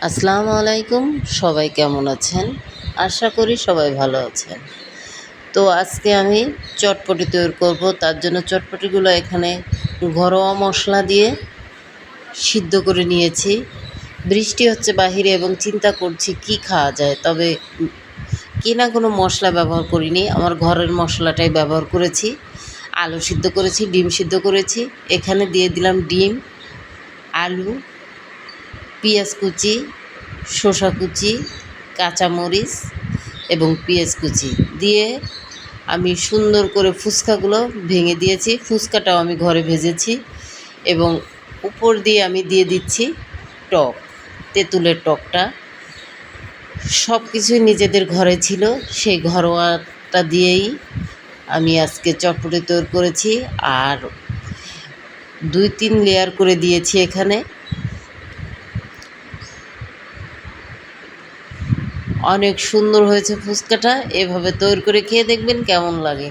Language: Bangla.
আসসালামু আলাইকুম। সবাই কেমন আছেন? আশা করি সবাই ভালো আছেন। তো আজকে আমি চটপটি তৈরি করব। তার জন্য চটপটিগুলো এখানে ঘরোয়া মশলা দিয়ে সিদ্ধ করে নিয়েছি। বৃষ্টি হচ্ছে বাহিরে এবং চিন্তা করছি কি খাওয়া যায়। তবে কিনা কোনো মশলা ব্যবহার করিনি। আমার ঘরের মশলাটাই ব্যবহার করেছি। আলু সিদ্ধ করেছি, ডিম সিদ্ধ করেছি। এখানে দিয়ে দিলাম ডিম, আলু, পেঁয়াজ কুচি, শসা কুচি, কাঁচামরিচ এবং পেঁয়াজ কুচি দিয়ে আমি সুন্দর করে ফুচকাগুলো ভেঙে দিয়েছি। ফুচকাটাও আমি ঘরে ভেজেছি এবং উপর দিয়ে আমি দিয়ে দিচ্ছি টক, তেঁতুলের টকটা। সব কিছুই নিজেদের ঘরে ছিল, সেই ঘরোয়াটা দিয়েই আমি আজকে চটপটি তৈরি করেছি। আর 2-3 লেয়ার করে দিয়েছি এখানে। অনেক সুন্দর হয়েছে ফুচকাটা। এভাবে তৈরি করে খেয়ে দেখবেন কেমন লাগে।